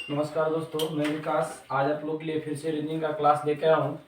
नमस्कार दोस्तों, मैं विकास आज आप लोग के लिए फिर से रीजनिंग का क्लास लेकर आया हूँ।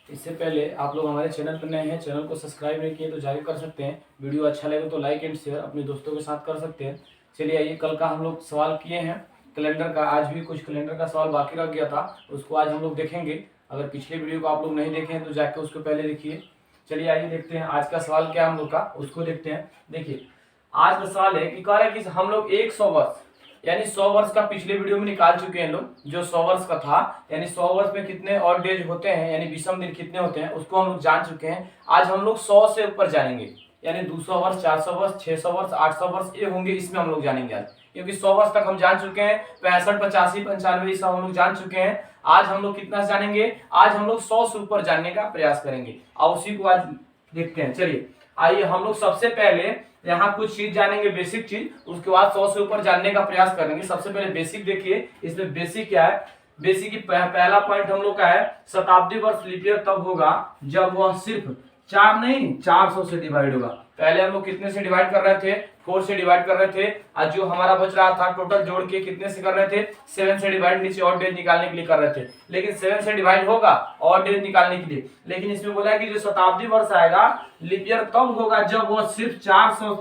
इससे पहले आप लोग हमारे चैनल पर नए हैं, चैनल को सब्सक्राइब नहीं किए तो जाकर कर सकते हैं। वीडियो अच्छा लगे तो लाइक एंड शेयर अपने दोस्तों के साथ कर सकते हैं। चलिए आइए, कल का हम लोग सवाल किए हैं कैलेंडर का, आज भी कुछ कैलेंडर का सवाल बाकी रह गया था, उसको आज हम लोग देखेंगे। अगर पिछले वीडियो को आप लोग नहीं देखे हैं तो जाके उसको पहले देखिए। चलिए आइए देखते हैं आज का सवाल क्या हम लोग का, उसको देखते हैं। देखिए आज का सवाल है कि कह रहा है कि हम लोग 100 वर्ष यानी 100 वर्ष का पिछले वीडियो में निकाल चुके हैं लोग, जो 100 वर्ष का था, यानी 100 वर्ष में कितने ऑड डेज होते हैं, यानी विषम दिन कितने होते हैं, उसको हम लोग जान चुके हैं। आज हम लोग 100 से ऊपर जानेंगे, यानी 200 वर्ष, 400 वर्ष, 600 वर्ष, 800 वर्ष ये होंगे, इसमें हम लोग जानेंगे आज। क्योंकि 100 वर्ष तक हम जान चुके हैं, 65, 85, 95 सब हम लोग जान चुके हैं। आज हम लोग कितना जानेंगे, आज हम लोग 100 से ऊपर जानने का प्रयास करेंगे और उसी को आज देखते हैं। चलिए आइए, हम लोग सबसे पहले यहाँ कुछ चीज जानेंगे, बेसिक चीज, उसके बाद 100 से ऊपर जानने का प्रयास करेंगे। सबसे पहले बेसिक देखिए, इसमें बेसिक क्या है। बेसिक की पहला पॉइंट हम लोग का है, शताब्दी वर्ष लीप ईयर तब होगा जब वह सिर्फ 4 नहीं 400 से डिवाइड होगा। पहले हम लोग कितने से डिवाइड कर रहे थे, 4 से डिवाइड कर रहे थे। आज जो हमारा बच रहा था टोटल जोड़ के कितने से कर रहे थे, 7 से डिवाइड, नीचे और डेज निकालने के लिए कर रहे थे। लेकिन 7 से डिवाइड होगा और डेज निकालने के लिए, लेकिन इसमें बोला है कि जो शताब्दी वर्ष आएगा लीप ईयर तब होगा जब वह सिर्फ 400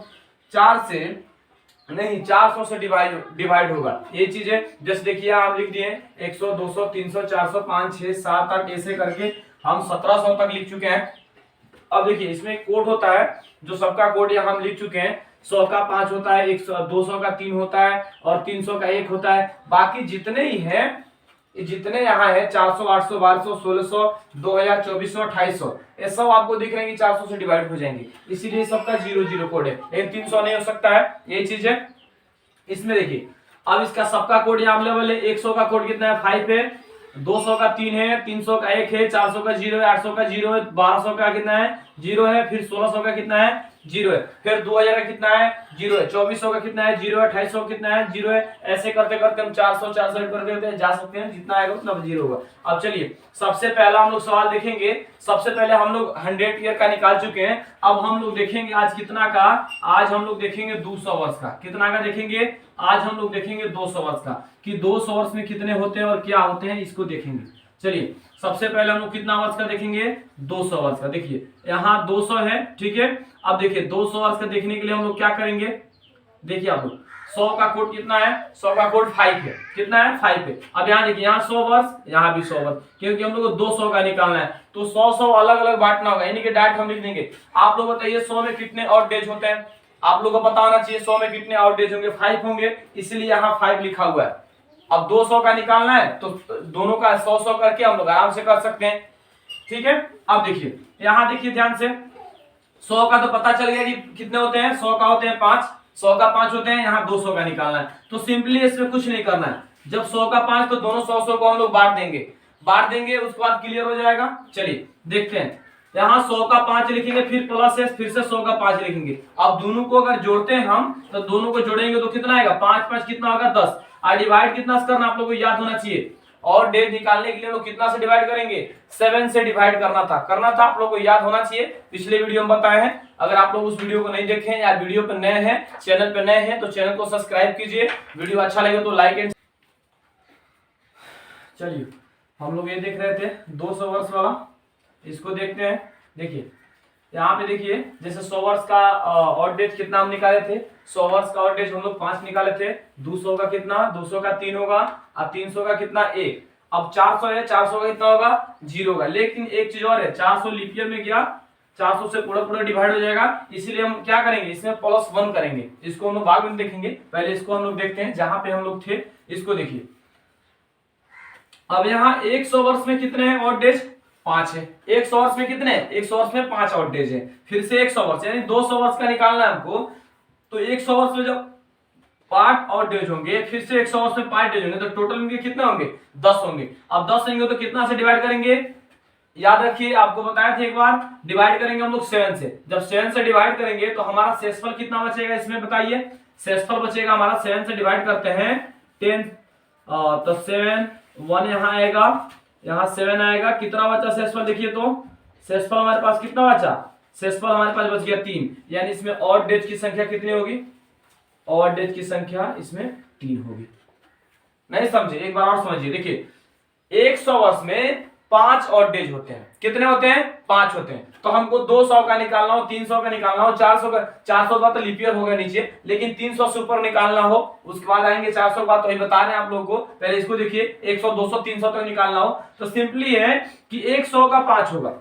से डिवाइड होगा। ये चीज है। जैसे देखिए आप लिख दिए 100, 200, 300, 400, 5, 6, 7, 8 ऐसे करके हम 1700 तक लिख चुके हैं। अब देखिए इसमें कोड होता है, जो सबका कोड यहाँ हम लिख चुके हैं। 100 का 5 होता है, 200 का 3 होता है और 300 का 1 होता है। बाकी जितने ही हैं, जितने यहाँ है 400, 800, 1200, 1600, 2000, 2400, 2800, ये सब आपको दिख रहे हैं कि 400 से डिवाइड हो जाएंगे, इसीलिए सबका 00 कोड है। लेकिन 300 नहीं हो सकता है, ये चीज है। इसमें देखिए अब इसका सबका कोड यहाँ अवेलेबल है। 100 का कोड कितना है, 5 है, 200 का 3 है, 300 का 1 है, 400 का 0 है, 800 का 0 है, 1200 का कितना है 0 है, फिर 1600 का कितना है 0 है, फिर 2000 का कितना है 0 है, 2400 का कितना है 0 है, 2800 का कितना है 0 है। ऐसे करते करते हम 400 करते जा सकते हैं, जितना आएगा उतना 0 होगा। अब चलिए सबसे पहला हम लोग सवाल देखेंगे। सबसे पहले हम लोग 100 ईयर का निकाल चुके हैं। अब हम लोग देखेंगे आज कितना का, आज हम लोग देखेंगे 200 वर्ष का। कितना का देखेंगे, आज हम लोग देखेंगे 200 वर्ष का, कि 200 वर्ष में कितने होते हैं और क्या होते हैं, इसको देखेंगे। चलिए सबसे पहले हम लोग कितना वर्ष का देखेंगे, 200 वर्ष का। देखिए यहाँ 200 है, ठीक है। अब देखिए 200 वर्ष का देखने के लिए हम लोग क्या करेंगे, देखिए आप लोग 100 का कोड कितना है, 100 का कोड 5 है। कितना है, 5 है। अब यहाँ देखिए, यहाँ 100 वर्ष, यहाँ भी 100 वर्ष, क्योंकि हम लोग को 200 का निकालना है, तो 100 अलग अलग बांटना होगा, यानी कि डायरेक्ट हम लिख देंगे। आप लोग बताइए 100 में कितने और डेज होते हैं, आप लोग को पता होना चाहिए 100 में कितने और डेज होंगे, 5 होंगे, इसलिए यहाँ 5 लिखा हुआ है। अब 200 का निकालना है तो दोनों का 100 करके हम लोग आराम से कर सकते हैं, ठीक है। अब देखिए यहाँ देखिए ध्यान से, 100 का तो पता चल गया कि कितने होते हैं, 100 का होते हैं 5, 100 का 5 होते हैं। यहाँ 200 का निकालना है, तो सिंपली इसमें कुछ नहीं करना है। जब 100 का 5 तो दोनों 100 को हम लोग बांट देंगे, उसके बाद क्लियर हो जाएगा। चलिए देखते हैं, यहाँ 100 का 5 लिखेंगे, फिर प्लस है, फिर से 100 का 5 लिखेंगे। अब दोनों को अगर जोड़ते हैं हम, तो दोनों को जोड़ेंगे तो कितना आएगा, 5 5 कितना होगा 10, और डिवाइड कितना से करना आप लोगों को याद होना चाहिए। और डेज निकालने के लिए लोग कितना से डिवाइड करेंगे, 7 से डिवाइड करना था आप लोगों को याद होना चाहिए। पिछले वीडियो में बताए हैं। अगर आप लोग उस वीडियो को नहीं देखे हैं या वीडियो पर नए हैं, चैनल पर नए हैं, तो चैनल को सब्सक्राइब कीजिए। वीडियो अच्छा लगे तो लाइक एंड। चलिए हम लोग ये देख रहे थे 200 वर्ष वाला, इसको देखते हैं। देखिए यहाँ पे देखिए, जैसे 100 वर्ष का और डेज कितना हम निकाले थे, 100 वर्ष का और डेज हम लोग 5 निकाले थे। 200 का कितना, 200 का 3 होगा, और 300 का कितना 1। अब 400 है, 400 का कितना होगा 0 होगा। लेकिन एक चीज और है, 400 लीप ईयर में गया, 400 से पूरा डिवाइड हो जाएगा, इसीलिए हम क्या करेंगे, इसमें +1 करेंगे। इसको हम लोग बाद में देखेंगे, पहले इसको हम लोग देखते हैं जहां पे हम लोग थे, इसको देखिए। अब यहाँ 100 वर्ष में कितने हैं और डेज, 5 है। 100 वर्ष में कितने, 100 वर्ष में 5 और डेज है। फिर से 100 वर्ष, यानी 200 वर्ष का निकालना है हमको। तो 100 वर्ष में जब 5 और डेज होंगे, फिर से 100 वर्ष में 5 डेज होंगे, तो टोटल इनके कितने होंगे, 10 होंगे। अब 10 होंगे तो कितना से डिवाइड करेंगे, याद रखिए आपको बताया था एक बार, डिवाइड करेंगे हम लोग 7 से। जब 7 से डिवाइड करेंगे तो हमारा शेषफल कितना बचेगा, इसमें बताइए। शेषफल बचेगा हमारा, 7 से डिवाइड करते हैं 10, तो 7 1 यहाँ आएगा, यहाँ 7 आएगा, कितना बचा शेषफल, देखिए तो शेषफल हमारे पास कितना बचा, शेषफल हमारे पास बच गया 3, यानी इसमें और डेज की संख्या कितनी होगी, और डेज की संख्या इसमें 3 होगी। नहीं समझे, एक बार और समझिए। देखिए 100 वर्ष में 5 ऑड डेज होते हैं। कितने होते हैं? 5 होते हैं। तो हमको 200 का निकालना हो, 300 का निकालना हो, 400 का, 400 का तो लीप ईयर होगा नीचे, लेकिन 300 से ऊपर निकालना हो, उसके बाद आएंगे 400 के बाद। तो ये बता रहे हैं आप लोगों को, पहले इसको देखिए 100 200 300 तक निकालना हो तो सिंपली है कि 100 का 5 होगा।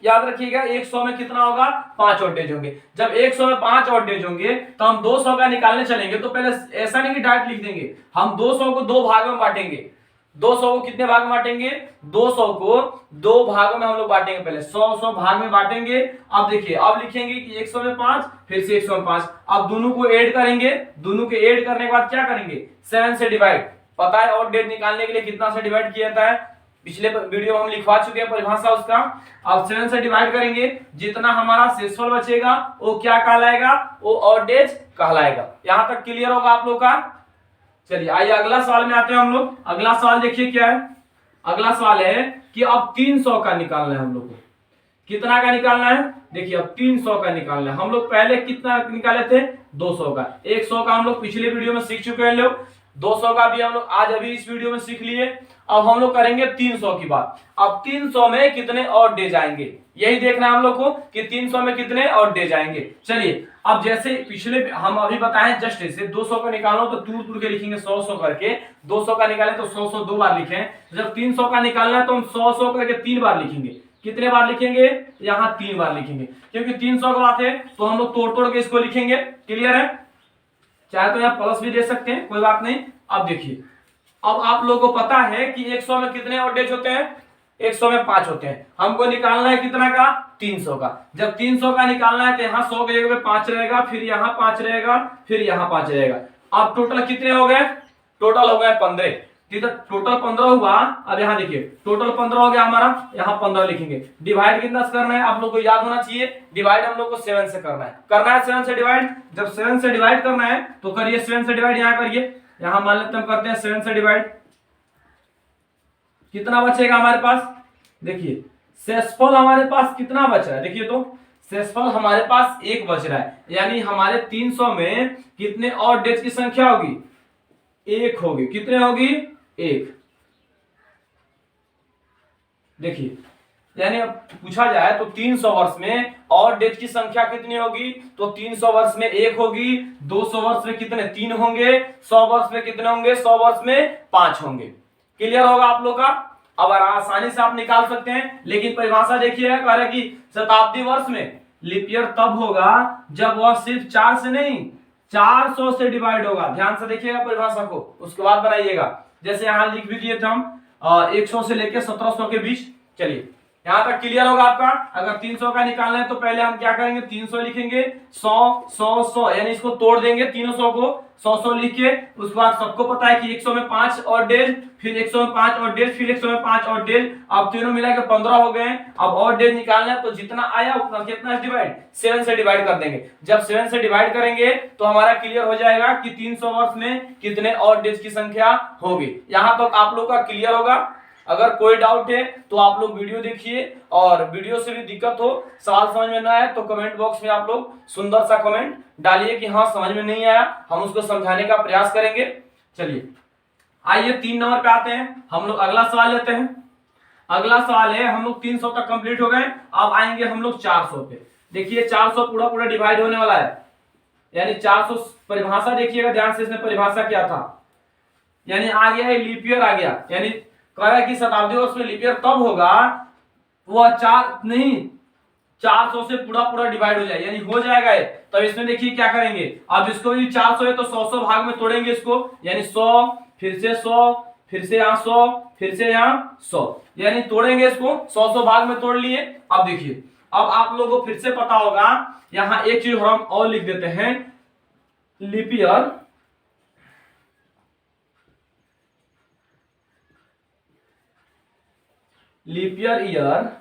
याद रखिएगा 100 में कितना होगा? 5 ऑड डेज होंगे। जब 100 में 5 ऑड डेज होंगे तो हम 200 का निकालने चलेंगे तो पहले ऐसा नहीं कि डायरेक्ट लिख देंगे, हम 200 को 2 भागों में बांटेंगे। 200 को कितने भाग में बांटेंगे? 200 को 2 भागों में हम लोग बांटेंगे। पहले 100 भाग में बांटेंगे। अब देखिए, अब लिखेंगे कि 100 में 5, फिर से 100 में 5। अब दोनों को ऐड करेंगे, दोनों के ऐड करने के बाद क्या करेंगे? 7 से डिवाइड। पता है ऑड डेज निकालने के लिए कितना से डिवाइड किया जाता है? पिछले वीडियो में हम लिखवा चुके हैं परिभाषा उसका। अब 7 से डिवाइड करेंगे, जितना हमारा शेषफल बचेगा वो क्या कहलाएगा? वो ऑड डेज कहलाएगा। यहां तक क्लियर होगा आप लोग का? चलिए आइए अगला सवाल में आते हैं हम लोग। अगला सवाल देखिए क्या है। अगला सवाल है कि अब 300 का निकालना है हम लोग को। कितना का निकालना है? देखिए अब 300 का निकालना है। हम लोग पहले कितना निकाले थे? 200 का। 100 का हम लोग पिछले वीडियो में सीख चुके हैं लोग, 200 का भी हम लोग आज अभी इस वीडियो में सीख लिए। अब हम लोग करेंगे 300 की बात। अब 300 में कितने ऑड डेज आएंगे, यही देखना है हम लोग को कि 300 में कितने ऑड डेज आएंगे। चलिए अब जैसे पिछले हम अभी बताएं जस्ट ऐसे 200 का निकालो तो तूड़ तूड़ के लिखेंगे 100 करके। 200 का निकाले तो 100 2 बार लिखें। जब 300 का निकालना है तो हम 100 करके 3 बार लिखेंगे। कितने बार लिखेंगे? यहाँ 3 बार लिखेंगे, क्योंकि 300 का बात है तो हम लोग तोड़ तोड़ के इसको लिखेंगे। क्लियर है? चाहे तो यहाँ प्लस भी दे सकते हैं, कोई बात नहीं। अब देखिए, अब आप लोगों को पता है कि 100 में कितने ऑड डेज होते हैं? 100 में 5 होते हैं। हमको निकालना है कितना का? 300 का। जब 300 का निकालना है तो यहाँ 100 की जगह पे 5 रहेगा, फिर यहाँ 5 रहेगा, फिर यहाँ 5 रहेगा। अब टोटल कितने हो गए? टोटल हो गए 15। टोटल 15 हुआ। अब यहाँ देखिए टोटल 15 हो गया हमारा, यहाँ 15 लिखेंगे। डिवाइड कितना से करना है आप लोग को याद होना चाहिए। डिवाइड हम लोग को 7 से करना है। 7 से डिवाइड। जब 7 से डिवाइड करना है तो करिए 7 से डिवाइड। यहाँ करिए, यहाँ मान लेते हम करते हैं 7 से डिवाइड। कितना बचेगा हमारे पास? देखिए शेषफल हमारे पास कितना बच रहा है? देखिए तो शेषफल हमारे पास 1 बच रहा है, यानी हमारे 300 में कितने ऑड डेज की संख्या होगी? 1 होगी। कितने होगी? 1। देखिए यानी अब पूछा जाए तो 300 वर्ष में ऑड डेज की संख्या कितनी होगी? तो 300 वर्ष में 1 होगी। 200 वर्ष में कितने? 3 होंगे। 100 वर्ष में कितने होंगे? 100 वर्ष में 5 होंगे। क्लियर होगा आप लोग का? अब आसानी से आप निकाल सकते हैं, लेकिन परिभाषा देखिए कह रहा है कि शताब्दी वर्ष में लीप ईयर तब होगा जब वह सिर्फ 4 से नहीं 400 से डिवाइड होगा। ध्यान से देखिएगा परिभाषा को, उसके बाद बनाइएगा। जैसे यहां लिख भी दिए थे हम 100 से लेकर 1700 के बीच। चलिए यहां तक क्लियर होगा आपका? अगर 300 का निकालना है तो पहले हम क्या करेंगे? 300 लिखेंगे, 100 100 100 यानी इसको तोड़ देंगे। 300 को 100 लिख के उसके बाद सबको पता है कि 100 में 5 और डेज, फिर 100 में 5 और डेज, फिर 100 में 5 और डेज। अब तीनों मिला के 15 हो गए। अब और डेज निकालना है तो जितना आया उतना कितना डिवाइड? 7 से डिवाइड कर देंगे। जब 7 से डिवाइड करेंगे तो हमारा क्लियर हो जाएगा कि 300 वर्ष में कितने और डेज की संख्या होगी। यहां तक आप लोग का क्लियर होगा? अगर कोई डाउट है तो आप लोग वीडियो देखिए, और वीडियो से भी दिक्कत हो, सवाल समझ में ना आए तो कमेंट बॉक्स में आप लोग सुंदर सा कमेंट डालिए कि हाँ समझ में नहीं आया, हम उसको समझाने का प्रयास करेंगे। चलिए आइए 3 नंबर पे आते हैं। हम लोग अगला सवाल लेते हैं। अगला सवाल है, हम लोग 300 तक कंप्लीट हो गए। अब आएंगे हम लोग 400 पे। देखिए 400 पूरा पूरा डिवाइड होने वाला है, यानी 400 परिभाषा देखिएगा ध्यान से, इसमें परिभाषा क्या था, यानी आ गया है लीप ईयर आ गया। यानी कह रहा है कि शताब्दी वर्ष में लीप ईयर तब होगा वह 400 से पूरा पूरा डिवाइड हो जाए, यानी हो जाएगा ये। तब इसमें देखिए क्या करेंगे, अब इसको भी 400 है तो 100 भाग में तोड़ेंगे इसको, यानी 100 फिर से 100 फिर से यहाँ 100 फिर से यहाँ 100, यानी तोड़ेंगे इसको 100 भाग में तोड़ लिए। अब देखिए, अब आप लोगों को फिर से पता होगा, यहाँ एक चीज हम और लिख देते हैं, लीप ईयर ईयर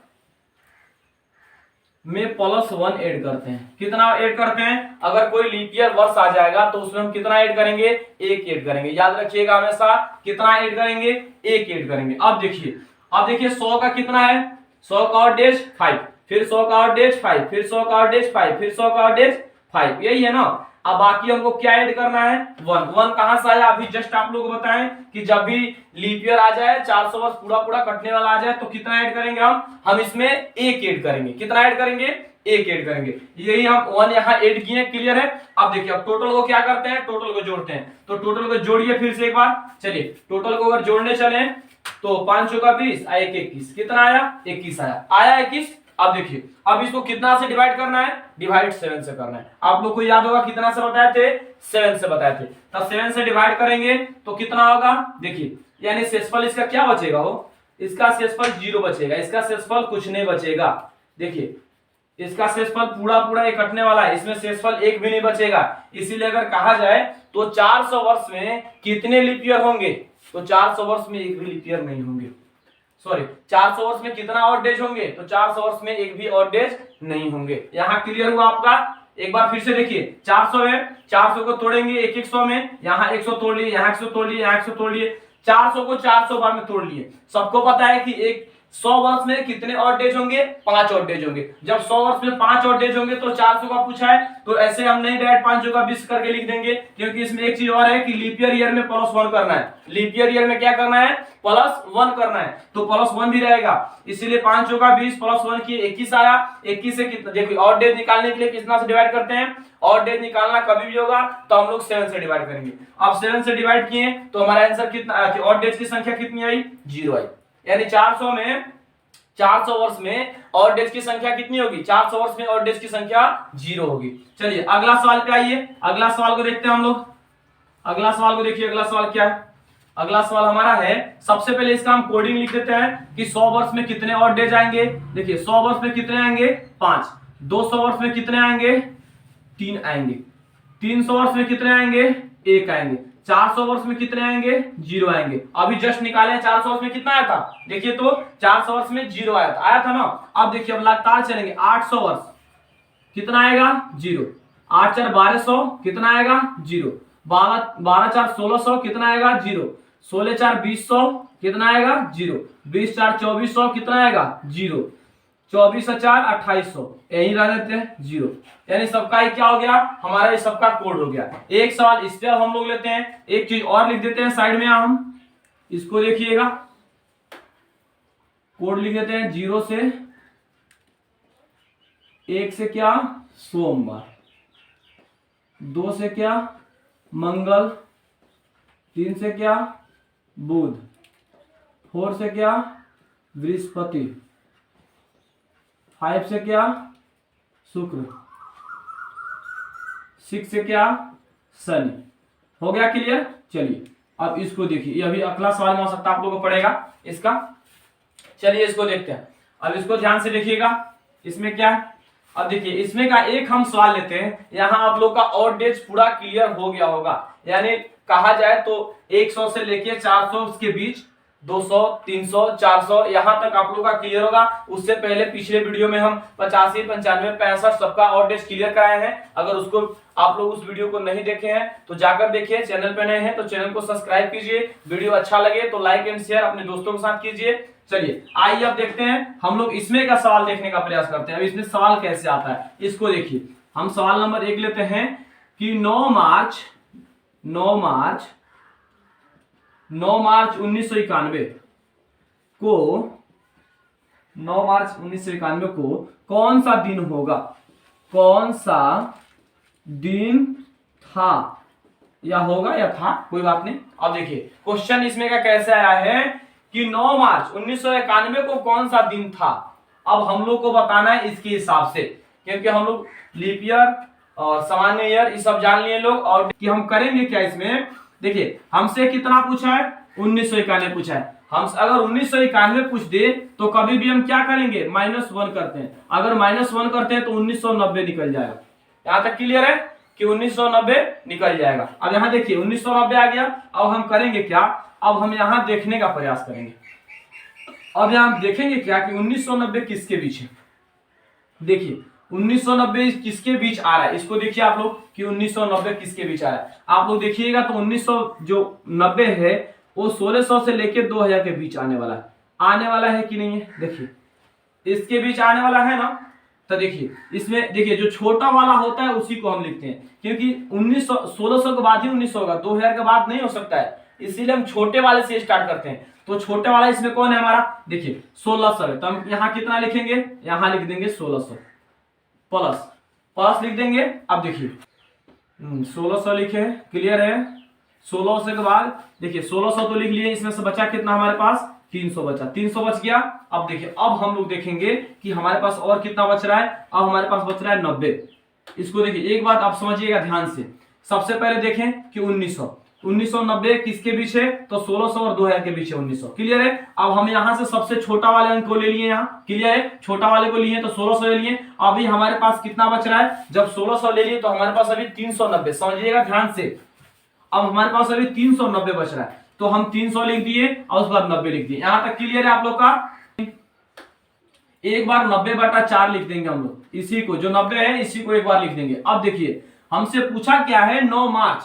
में +1 ऐड करते हैं। कितना ऐड करते हैं? अगर कोई लीप ईयर वर्ष आ जाएगा तो उसमें हम कितना ऐड करेंगे? 1 ऐड करेंगे। याद रखिएगा हमेशा, कितना ऐड करेंगे? 1 ऐड करेंगे। अब देखिए 100 का कितना है? 100 का और डेज 5, फिर 100 का और डेज 5, फिर 100 का और डेज 5, फिर 100 का और डेज 5, यही है ना। अब बाकी हमको क्या ऐड करना है, 1। 1 कहां से आया, अभी जस्ट आप लोगों को बताएं कि जब भी लीप ईयर आ जाए, 400 वर्ष पूरा पूरा कटने वाला आ जाए, तो कितना ऐड करेंगे हम इसमें 1 ऐड करेंगे। कितना ऐड करेंगे, 1 ऐड करेंगे। यही हम 1 यहाँ ऐड किए, क्लियर है। अब देखिए, अब टोटल को क्या करते हैं, टोटल को जोड़ते हैं। तो टोटल को जोड़िए फिर से एक बार, चलिए टोटल को अगर जोड़ने चले तो 5 चौका 20, 1 21, कितना आया, 21 आया 21। अब देखिए, अब इसको कितना से डिवाइड करना है, डिवाइड 7 से करना है। आप लोग को याद होगा कितना से बताए थे, 7 से बताए थे। तब 7 से डिवाइड करेंगे तो कितना होगा, देखिए, यानी शेषफल इसका क्या बचेगा, हो इसका शेषफल 0 बचेगा, इसका शेषफल कुछ नहीं बचेगा। देखिए, इसका शेषफल पूरा पूरा एक कटने वाला है, इसमें शेषफल एक भी नहीं बचेगा। इसीलिए अगर कहा जाए तो 400 वर्ष में कितने लीप ईयर होंगे, तो 400 वर्ष में एक भी लीप ईयर नहीं होंगे। सॉरी, 400 वर्ष में कितना और डेज होंगे, तो 400 वर्ष में एक भी और डेज नहीं होंगे। यहाँ क्लियर हुआ आपका। एक बार फिर से देखिए, 400 है, 400 को तोड़ेंगे 1 100 में, यहाँ 100 तोड़ लिए, यहाँ 100 तोड़ लिए, यहाँ 100 तोड़ लिए, 400 को 400 बार में तोड़ लिए। सबको पता है कि एक 100 वर्ष में कितने और डेज होंगे, 5 और डेज होंगे। जब 100 वर्ष में 5 और डेज होंगे तो 400 का पूछा है, तो ऐसे हम नहीं डायरेक्ट 5 का 20 करके लिख देंगे, क्योंकि इसमें एक चीज और है कि लीप ईयर में +1 करना है। लीप ईयर में क्या करना है, +1 करना है, तो +1 भी रहेगा। इसीलिए 5 का 20 +1 किए 21 आया। 21 से कितना, देखिए और डेज निकालने के लिए कितना से डिवाइड करते हैं, और डेज निकालना कभी भी होगा तो हम लोग 7 से डिवाइड करेंगे। अब 7 से डिवाइड किए तो हमारा आंसर कितना, और डेज की संख्या कितनी आई, 0 आई। यानी 400 में, 400 वर्ष में और डेज की संख्या कितनी होगी, 400 वर्ष में और डेज की संख्या 0 होगी। चलिए अगला सवाल पे आइए, अगला सवाल को देखते हैं हम लोग। अगला सवाल को देखिए, अगला सवाल क्या है। अगला सवाल हमारा है, सबसे पहले इसका हम कोडिंग लिख देते हैं कि 100 वर्ष में कितने और डेज आएंगे। देखिए 100 वर्ष में कितने आएंगे, 5। 200 वर्ष में कितने आएंगे, 3 आएंगे। 300 वर्ष में कितने आएंगे, 1 आएंगे। 400 वर्ष में कितने आएंगे, 0 आएंगे। अभी जस्ट निकाले हैं 400 वर्ष में कितना आया था, देखिए तो 400 वर्ष में 0 आया था ना। अब देखिए अब लगातार चलेंगे, 800 वर्ष कितना आएगा, 0। 8 4 1200 कितना आएगा, 0। 12 4 1600 कितना आएगा, 0। 16 4 2000 कितना आएगा, 0। 20 4 2400 कितना आएगा, 0। 24 4 2800, यही रह देते हैं 0। यानी सबका ही क्या हो गया, हमारा ये सबका कोड हो गया। एक सवाल इस पे हम लोग लेते हैं, एक चीज और लिख देते हैं साइड में, हम इसको देखिएगा, कोड लिख देते हैं 0 से 1 से क्या, सोमवार। 2 से क्या, मंगल। 3 से क्या, बुध। 4 से क्या, बृहस्पति। 5 से क्या, शुक्र। 6 से क्या, शनि। हो गया क्लियर। चलिए अब इसको देखिए, ये अभी अगला सवाल में हो सकता है आप लोगों को पड़ेगा इसका। चलिए इसको देखते हैं, अब इसको ध्यान से देखिएगा, इसमें क्या है। अब देखिए इसमें का एक हम सवाल लेते हैं, यहां आप लोग का और डेज पूरा क्लियर हो गया होगा। यानी कहा जाए तो 100 से लेके 400 के बीच, 200 300 400 यहां तक आप लोग का क्लियर होगा। उससे पहले पिछले वीडियो में हम 85 95 65 सबका और डेज क्लियर कराए हैं। अगर उसको आप लोग उस वीडियो को नहीं देखे हैं तो जाकर देखिए। चैनल पे नए हैं तो चैनल को सब्सक्राइब कीजिए, वीडियो अच्छा लगे तो लाइक एंड शेयर अपने दोस्तों के साथ कीजिए। चलिए आइए अब देखते हैं, हम लोग इसमें का सवाल देखने का प्रयास करते हैं। अब इसमें सवाल कैसे आता है इसको देखिए। हम सवाल नंबर 1 लेते हैं कि 9 मार्च 1991 को 9 मार्च 1991 को कौन सा दिन होगा, कौन सा दिन था, या होगा या था, कोई बात नहीं। अब देखिए क्वेश्चन इसमें का कैसे आया है कि 9 मार्च 1991 को कौन सा दिन था। अब हम लोग को बताना है इसके हिसाब से, क्योंकि हम लोग लीप ईयर और सामान्य ईयर ये सब जान लिए लोग। और कि हम करेंगे क्या इसमें, देखिए हमसे कितना पूछा है, 1991 पूछा है। हम अगर 1991 पूछ दे तो कभी भी हम क्या करेंगे, -1 करते हैं। अगर -1 करते हैं तो 1990 निकल जाएगा। यहां तक क्लियर है कि 1990 निकल जाएगा। अब यहां देखिए 1990 आ गया। अब हम करेंगे क्या, अब हम यहां देखने का प्रयास करेंगे। अब यहां देखेंगे क्या कि 1990 किसके बीच है। देखिए 1990 किसके बीच आ रहा है, इसको देखिए आप लोग कि 1990 किसके बीच आ रहा है। आप लोग देखिएगा तो 1990 है वो 1600 से लेके 2000 के बीच आने वाला है। आने वाला है कि नहीं है, देखिए इसके बीच आने वाला है ना। तो देखिए इसमें देखिए जो छोटा वाला होता है उसी को हम लिखते हैं, क्योंकि 1600 के बाद ही 1900 होगा, 2000 के बाद नहीं हो सकता है, इसीलिए हम छोटे वाले से स्टार्ट करते हैं। तो छोटे वाला इसमें कौन है हमारा, देखिए 1600 है, तो हम यहाँ कितना लिखेंगे, यहाँ लिख देंगे 1600 प्लस प्लस लिख देंगे। अब देखिए 1600 लिखे, क्लियर है। 1600 के बाद देखिए 1600 तो लिख लिए, इसमें से बचा कितना हमारे पास 300 बचा, 300 बच गया। अब देखिए अब हम लोग देखेंगे कि हमारे पास और कितना बच रहा है, अब हमारे पास बच रहा है 90। इसको देखिए एक बात आप समझिएगा ध्यान से, सबसे पहले देखें कि 1990 किसके बीच है, तो 1600 और 2000 के बीच है 1900, क्लियर है। अब हम यहाँ से सबसे छोटा वाले अंक को ले लिए, यहाँ क्लियर है, छोटा वाले को लिए तो 1600 ले लिए। अभी हमारे पास कितना बच रहा है, जब 1600 ले लिए तो हमारे पास अभी 390, समझिएगा ध्यान से। अब हमारे पास अभी 390 बच रहा है, तो हम 300 लिख दिए और उसके बाद 90 लिख दिए। यहां तक क्लियर है आप लोग का। एक बार 90/4 लिख देंगे हम लोग, इसी को जो 90 है इसी को एक बार लिख देंगे। अब देखिए हमसे पूछा क्या है, 9 मार्च,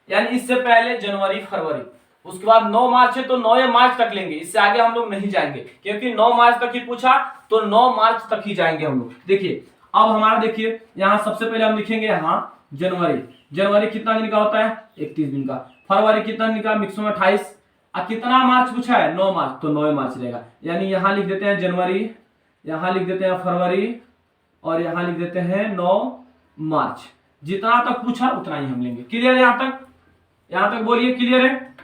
यानी इससे पहले जनवरी फरवरी, उसके बाद 9 मार्च है तो 9 मार्च तक लेंगे, इससे आगे हम लोग नहीं जाएंगे, क्योंकि 9 मार्च तक ही पूछा तो 9 मार्च तक ही जाएंगे हम लोग। देखिए अब हमारा देखिए यहाँ सबसे पहले हम लिखेंगे यहाँ जनवरी, जनवरी कितना दिन का होता है, 31 दिन का। फरवरी कितना दिन का, मैक्सिमम 28। अब कितना मार्च पूछा है, 9 मार्च, तो 9 मार्च रहेगा, यानी यहाँ लिख देते हैं जनवरी, यहाँ लिख देते हैं फरवरी और यहाँ लिख देते हैं 9 मार्च। जितना तक पूछा उतना ही हम लेंगे, क्लियर है। यहाँ तक बोलिए क्लियर है।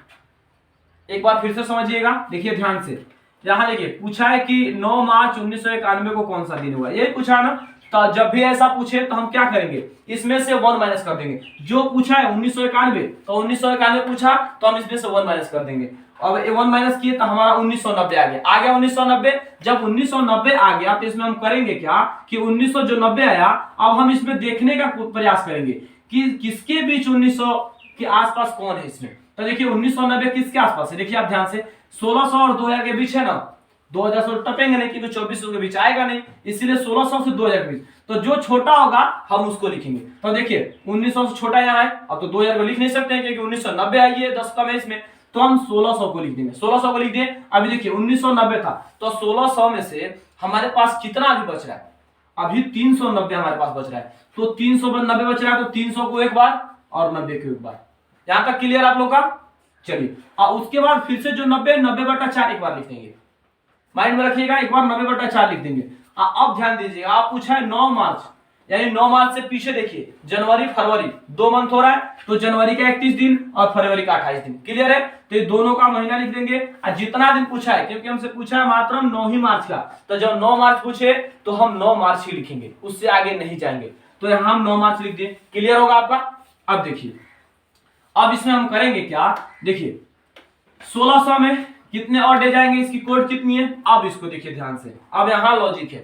एक बार फिर से समझिएगा, देखिए ध्यान से, यहाँ देखिए पूछा है कि 9 मार्च 1991 को कौन सा दिन हुआ, ये पूछा ना। तो जब भी ऐसा पूछे तो हम क्या करेंगे, इसमें से 1 माइनस कर देंगे। जो पूछा है 1991, तो 1991 पूछा तो हम इसमें से 1 माइनस कर देंगे। अब 1 माइनस किए तो हमारा 1990 आ गया 1990। जब 1990 आ गया तो इसमें हम करेंगे क्या कि 1990 आया, अब हम इसमें देखने का प्रयास करेंगे कि किसके बीच 1900 के आसपास कौन है इसमें। तो देखिए 1990 किसके आसपास है, देखिए आप ध्यान से, 1600 और 2000 के बीच है ना, 2000 से टपेंगे नहीं क्योंकि 2400 के बीच आएगा नहीं, इसीलिए 1600 से 2000 के बीच, तो जो छोटा होगा हम उसको लिखेंगे। तो देखिए 1900 से छोटा यहाँ है, अब तो 2000 को लिख नहीं सकते हैं क्योंकि 1990 आई है, 10 कम है इसमें, तो हम 1600 को लिख देंगे, 1600 को लिख दिए। अभी देखिए 1990 था, तो 1600 में से हमारे पास कितना अभी बच रहा है, अभी 390 हमारे पास बच रहा है, तो 390 बच रहा है, तो 300 को एक बार और 90 को एक बार। यहां तक क्लियर आप लोग का। चलिए उसके बाद फिर से जो 90/4 एक बार लिख देंगे, माइंड में रखिएगा, एक बार 90/4 लिख देंगे। अब ध्यान दीजिएगा, आप पूछा है 9 मार्च, यानी 9 मार्च से पीछे देखिए जनवरी फरवरी 2 मंथ हो रहा है, तो जनवरी का 31 दिन और फरवरी का 28 दिन, क्लियर है। तो ये दोनों का महीना लिख देंगे, और जितना दिन पूछा है, क्योंकि हमसे पूछा है मात्र 9 ही मार्च का, तो जब 9 मार्च पूछे तो हम 9 मार्च ही लिखेंगे, उससे आगे नहीं जाएंगे। तो यहाँ हम 9 मार्च लिख दिए, क्लियर होगा आपका। अब देखिए अब इसमें हम करेंगे क्या, देखिए 1600 में कितने और डे जाएंगे, इसकी कोड कितनी है, अब इसको देखिए ध्यान से। अब यहाँ लॉजिक है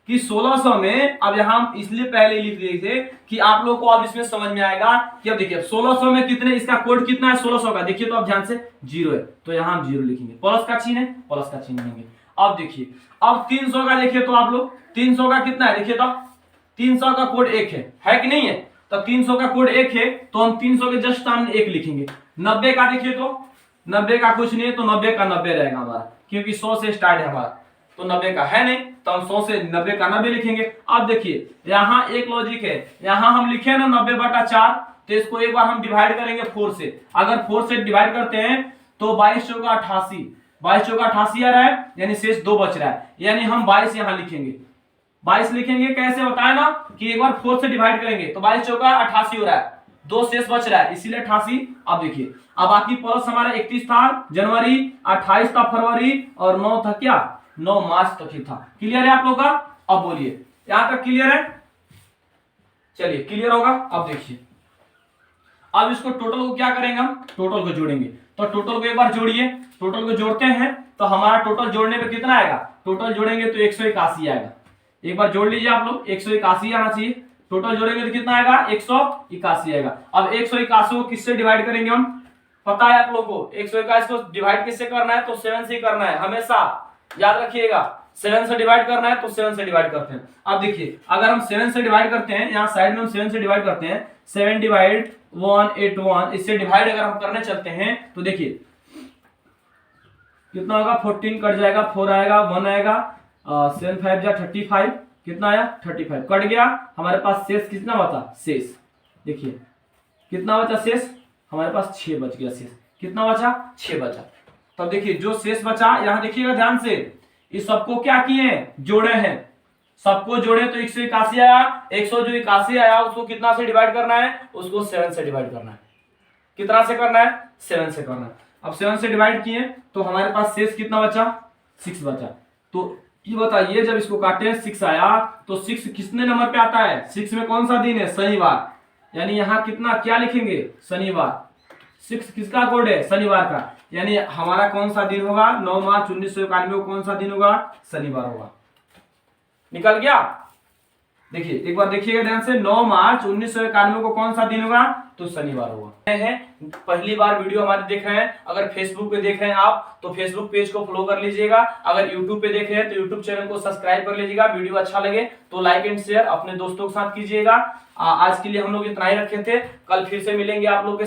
कि 1600 में, अब यहाँ हम इसलिए पहले लिख दिए थे कि आप लोग को अब इसमें समझ में आएगा कि अब देखिए 1600 में कितने, इसका कोड कितना है 1600 का, देखिए तो अब ध्यान से 0 है, तो यहाँ हम 0 लिखेंगे, प्लस का चिन्ह है, प्लस का चिन्ह लेंगे। अब देखिए अब 300 का देखिए, तो आप लोग 300 का कितना है, देखिए तो 300 का कोड 1 है कि नहीं है, तो 300 का कोड 1 है, तो हम 300 के जस्ट सामने 1 लिखेंगे। 90 का देखिए तो 90 का कुछ नहीं है, तो 90 का 90 रहेगा हमारा, क्योंकि 100 से स्टार्ट है हमारा, तो 90 का है नहीं, तो हम 100 से 90 का 90 लिखेंगे। अब देखिए यहाँ एक लॉजिक है, यहाँ हम लिखे ना 90/4, तो इसको एक बार हम डिवाइड करेंगे 4 से। अगर 4 से डिवाइड करते हैं तो 22 चौका 88, 22 चौका 88 आ रहा है, यानी शेष 2 बच रहा है, यानी हम 22 यहाँ लिखेंगे। 22 लिखेंगे कैसे होता है ना कि एक बार 4 से डिवाइड करेंगे तो 22 चौका 88 हो रहा है, 2 शेष बच रहा है, इसीलिए 88। अब देखिए अब बाकी प्लस हमारा 31 था जनवरी, 28 था फरवरी और 9 था क्या, 9 मार्च तक ही था। क्लियर है आप लोग का। अब बोलिए यहां तक क्लियर है, चलिए क्लियर होगा। अब देखिए अब इसको टोटल को क्या करेंगे, हम टोटल को जोड़ेंगे, तो टोटल को एक बार जोड़िए, टोटल को जोड़ते हैं तो हमारा टोटल जोड़ने पे कितना आएगा, टोटल जोड़ेंगे तो 181 आएगा। एक बार जोड़ लीजिए आप लोग, 181 आना चाहिए, टोटल जोड़ेंगे तो कितना आएगा, 181 आएगा। अब 181 को किससे डिवाइड करेंगे, हम पता है आप लोग को 181 को डिवाइड किससे करना है, तो 7 से करना है, हमेशा याद रखिएगा, 7 से डिवाइड करना है तो 7 से डिवाइड करते हैं। अब देखिए अगर हम 7 से डिवाइड करते हैं, यहाँ साइड में हम 7 से डिवाइड करते हैं, 7 डिवाइड 181, इससे डिवाइड अगर हम करने चलते हैं तो देखिए कितना होगा, 14 कट जाएगा, 4 आएगा, 1 आएगा, 7 5 जा 35, कितना आया 35, कट गया, हमारे पास शेष कितना बचा, शेष देखिए कितना बचा शेष, हमारे पास 6 बच गया शेष, कितना बचा 6 बचा। तब देखिए जो शेष बचा, यहां देखिएगा ध्यान से, इस सबको क्या किए, जोड़े हैं, सबको जोड़े तो 181 आया, 100 जो 81 आया उसको कितना से डिवाइड करना है, उसको 7 से डिवाइड करना है, कितना से करना है, 7 से करना है। अब 7 से डिवाइड किए तो हमारे पास शेष कितना बचा, 6 बचा। तो ये बताइए जब इसको काटे 6 आया तो 6 किसने नंबर पे आता है, 6 में कौन सा दिन है, शनिवार, यानी यहाँ कितना क्या लिखेंगे, शनिवार। 6 किसका कोड है, शनिवार का, यानी हमारा कौन सा दिन होगा, 9 मार्च 1991 को कौन सा दिन होगा, शनिवार होगा। निकल गया। देखिए एक बार देखिएगा ध्यान से, 9 मार्च 1991 को कौन सा दिन होगा, तो शनिवार होगा। है पहली बार वीडियो हमारे देख रहे हैं, अगर फेसबुक पे देख रहे हैं आप तो फेसबुक पेज को फॉलो कर लीजिएगा, अगर यूट्यूब पे देख रहे हैं तो यूट्यूब चैनल को सब्सक्राइब कर लीजिएगा, वीडियो अच्छा लगे तो लाइक एंड शेयर अपने दोस्तों के साथ कीजिएगा। आज के लिए हम लोग इतना ही रखे थे, कल फिर से मिलेंगे आप लोग के